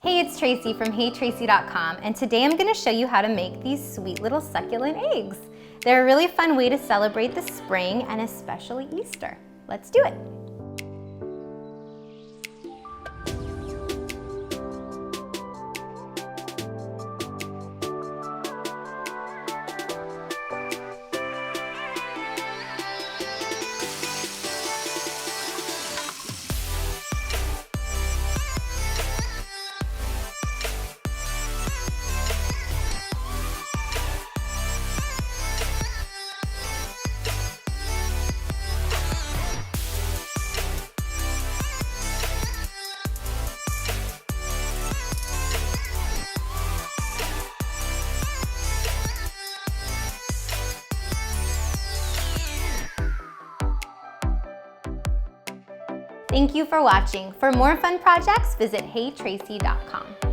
Hey, it's Tracy from HeyTracy.com, and today I'm going to show you how to make these sweet little succulent eggs. They're a really fun way to celebrate the spring and especially Easter. Let's do it. Thank you for watching. For more fun projects, visit HeyTracy.com.